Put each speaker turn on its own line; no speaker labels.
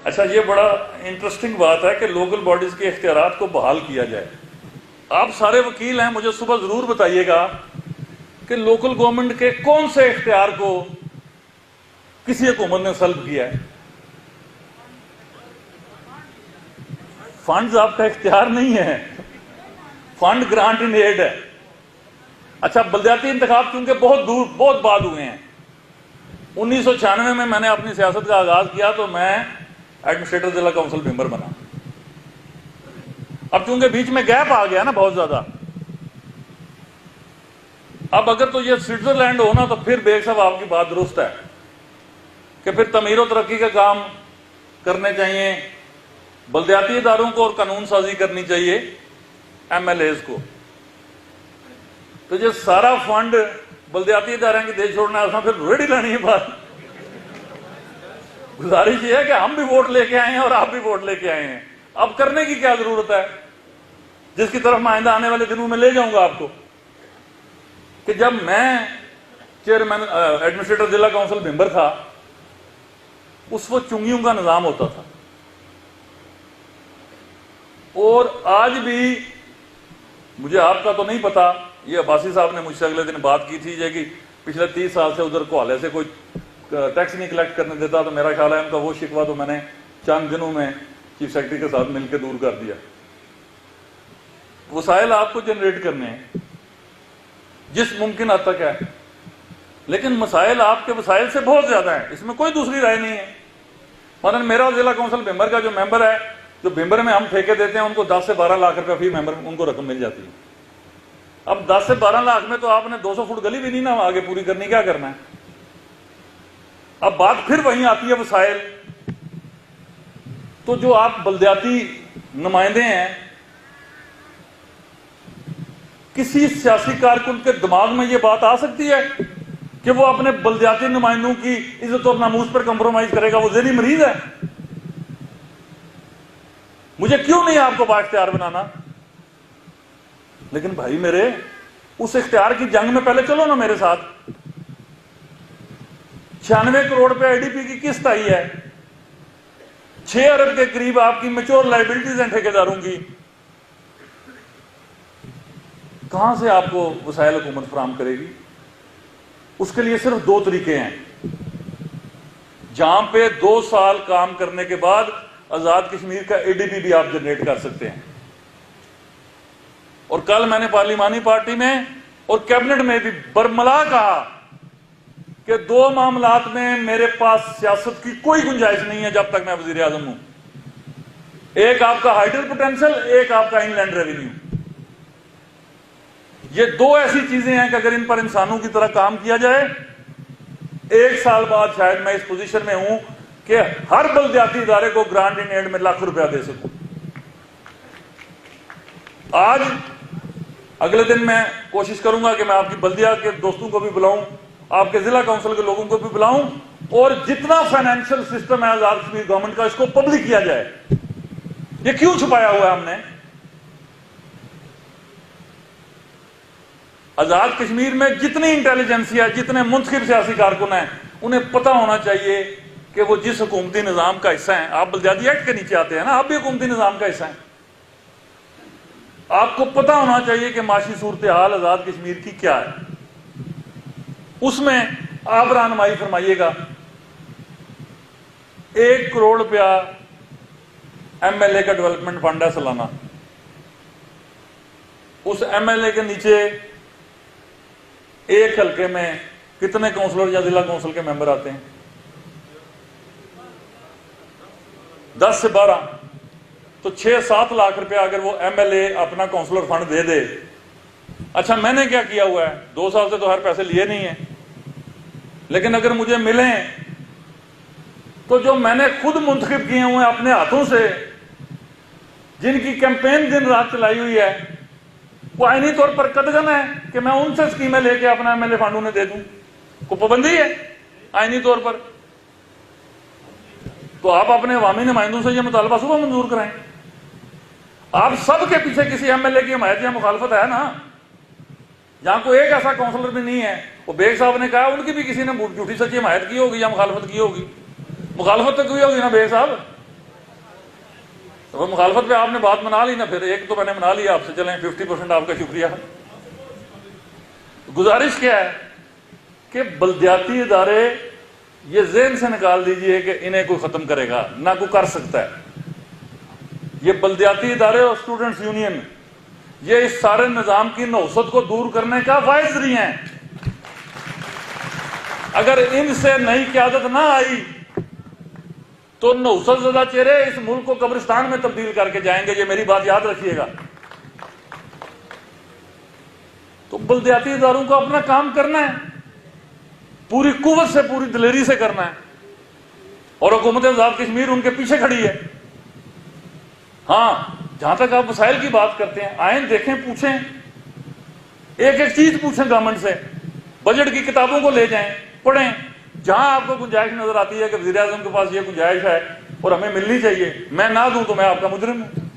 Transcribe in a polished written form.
اچھا، یہ بڑا انٹرسٹنگ بات ہے کہ لوکل باڈیز کے اختیارات کو بحال کیا جائے. آپ سارے وکیل ہیں، مجھے صبح ضرور بتائیے گا کہ لوکل گورنمنٹ کے کون سے اختیار کو کسی حکومت نے سلب کیا ہے. فنڈز آپ کا اختیار نہیں ہے، فنڈ گرانٹ ان ایڈ ہے. اچھا، بلدیاتی انتخاب کیونکہ بہت بعد ہوئے ہیں. 1996 میں نے اپنی سیاست کا آغاز کیا تو میں ایڈمنسٹریٹر ضلع کونسل ممبر بنا. اب چونکہ بیچ میں گیپ آ گیا نا بہت زیادہ. اب اگر تو یہ سوئٹزرلینڈ ہونا تو پھر بیگ صاحب آپ کی بات درست ہے کہ پھر تعمیر و ترقی کا کام کرنے چاہیے بلدیاتی اداروں کو اور قانون سازی کرنی چاہیے ایم ایل ایز کو. تو یہ سارا فنڈ بلدیاتی اداروں کی دے چھوڑنا ہے، پھر ریڈی لانی ہے بات. گزارش یہ ہے کہ ہم بھی ووٹ لے کے آئے ہیں اور آپ بھی ووٹ لے کے آئے ہیں. اب کرنے کی کیا ضرورت ہے، جس کی طرف میں آئندہ آنے والے دنوں میں لے جاؤں گا آپ کو، کہ جب میں چیئرمین ایڈمنسٹریٹر ضلع کونسل ممبر تھا اس وقت چنگیوں کا نظام ہوتا تھا. اور آج بھی مجھے آپ کا تو نہیں پتا، یہ عباسی صاحب نے مجھ سے اگلے دن بات کی تھی کہ پچھلے 30 سال سے ادھر کوالے سے کوئی ٹیکس نہیں کلیکٹ کرنے دیتا. تو میرا خیال ہے ان کا وہ شکوہ تو میں نے چند دنوں میں چیف سیکرٹری کے ساتھ مل کے دور کر دیا. وسائل آپ کو جنریٹ کرنے ہیں جس ممکن حد تک ہے، لیکن مسائل آپ کے وسائل سے بہت زیادہ ہیں، اس میں کوئی دوسری رائے نہیں ہے. مثلا میرا ضلع کونسل ممبر کا جو ممبر ہے، جو ممبر میں ہم ٹھیکے دیتے ہیں، ان کو 10 سے 12 لاکھ روپے فی ممبر ان کو رقم مل جاتی ہے. اب 10 سے 12 لاکھ میں تو آپ نے 200 فٹ گلی بھی نہیں نا آگے پوری کرنی، کیا کرنا ہے. اب بات پھر وہیں آتی ہے وسائل. تو جو آپ بلدیاتی نمائندے ہیں، کسی سیاسی کارکن کے دماغ میں یہ بات آ سکتی ہے کہ وہ اپنے بلدیاتی نمائندوں کی عزت اور ناموس پر کمپرومائز کرے گا؟ وہ ذہنی مریض ہے. مجھے کیوں نہیں آپ کو بااختیار بنانا؟ لیکن بھائی میرے، اس اختیار کی جنگ میں پہلے چلو نا میرے ساتھ. 96 کروڑ روپے آئی ڈی پی کی قسط آئی ہے، 6 ارب کے قریب آپ کی میچور لائبلٹیز ہیں ٹھیکیداروں کی. کہاں سے آپ کو وسائل حکومت فراہم کرے گی؟ اس کے لیے صرف 2 طریقے ہیں. جہاں پہ 2 سال کام کرنے کے بعد آزاد کشمیر کا اے ڈی پی بھی آپ جنریٹ کر سکتے ہیں. اور کل میں نے پارلیمانی پارٹی میں اور کیبنٹ میں بھی برملا کہا کہ 2 معاملات میں میرے پاس سیاست کی کوئی گنجائش نہیں ہے جب تک میں وزیر اعظم ہوں. ایک آپ کا ہائیڈل پوٹینشل، ایک آپ کا ان لینڈ ریونیو. یہ 2 ایسی چیزیں ہیں کہ اگر ان پر انسانوں کی طرح کام کیا جائے، 1 سال بعد شاید میں اس پوزیشن میں ہوں کہ ہر بلدیاتی ادارے کو گرانٹ ان ایڈ میں لاکھ روپیہ دے سکوں. آج اگلے دن میں کوشش کروں گا کہ میں آپ کی بلدیا کے دوستوں کو بھی بلاؤں، آپ کے ضلع کونسل کے لوگوں کو بھی بلاؤں، اور جتنا فائنینشیل سسٹم ہے آزاد کشمیر گورنمنٹ کا، اس کو پبلک کیا جائے. یہ کیوں چھپایا ہوا ہے ہم نے؟ آزاد کشمیر میں جتنی انٹیلیجنسی ہے، جتنے منتخب سیاسی کارکن ہیں، انہیں پتہ ہونا چاہیے کہ وہ جس حکومتی نظام کا حصہ ہیں. آپ بلدیاتی ایکٹ کے نیچے آتے ہیں نا، آپ بھی حکومتی نظام کا حصہ ہیں. آپ کو پتہ ہونا چاہیے کہ معاشی صورتحال آزاد کشمیر کی کیا ہے. اس میں آپ رہنمائی فرمائیے گا. 1 کروڑ روپیہ ایم ایل اے کا ڈیولپمنٹ فنڈ ہے سالانہ. اس ایم ایل اے کے نیچے ایک حلقے میں کتنے کونسلر یا ضلع کونسل کے ممبر آتے ہیں؟ 10 سے 12. تو 6-7 لاکھ روپیہ اگر وہ ایم ایل اے اپنا کونسلر فنڈ دے دے. اچھا، میں نے کیا کیا ہوا ہے؟ 2 سال سے تو ہر پیسے لیے نہیں ہیں، لیکن اگر مجھے ملیں تو جو میں نے خود منتخب کیے ہوئے اپنے ہاتھوں سے، جن کی کیمپین دن رات چلائی ہوئی ہے، وہ آئینی طور پر قدغن ہے کہ میں ان سے اسکیمیں لے کے اپنا ایم ایل اے فنڈ انہیں دے دوں. کوئی پابندی ہے آئینی طور پر؟ تو آپ اپنے عوامی نمائندوں سے یہ مطالبہ صبح منظور کرائیں. آپ سب کے پیچھے کسی ایم ایل اے کی حمایت یا مخالفت ہے نا. جہاں کوئی ایک ایسا کونسلر بھی نہیں ہے، وہ بیگ صاحب نے کہا ان کی بھی کسی نے جھوٹی سچی حمایت کی ہوگی یا مخالفت کی ہوگی. مخالفت تو کی ہوگی نا بیگ صاحب. تو وہ مخالفت پہ آپ نے بات منا لی نا، پھر ایک تو میں نے منا لیا آپ سے، چلیں 50% آپ کا شکریہ۔ گزارش کیا ہے کہ بلدیاتی ادارے یہ ذہن سے نکال دیجئے کہ انہیں کوئی ختم کرے گا، نہ کوئی کر سکتا ہے۔ یہ بلدیاتی ادارے اور اسٹوڈنٹس یونین یہ اس سارے نظام کی نوسط کو دور کرنے کا واحد ذریعہ ہیں۔ اگر ان سے نئی قیادت نہ آئی تو نوسط زدہ چہرے اس ملک کو قبرستان میں تبدیل کر کے جائیں گے، یہ میری بات یاد رکھیے گا۔ تو بلدیاتی اداروں کو اپنا کام کرنا ہے، پوری قوت سے پوری دلیری سے کرنا ہے، اور حکومت آزاد کشمیر ان کے پیچھے کھڑی ہے۔ ہاں جہاں تک آپ وسائل کی بات کرتے ہیں، آئیں دیکھیں، پوچھیں، ایک ایک چیز پوچھیں گورنمنٹ سے، بجٹ کی کتابوں کو لے جائیں، پڑھیں، جہاں آپ کو گنجائش نظر آتی ہے کہ وزیر اعظم کے پاس یہ گنجائش ہے اور ہمیں ملنی چاہیے، میں نہ دوں تو میں آپ کا مجرم ہوں۔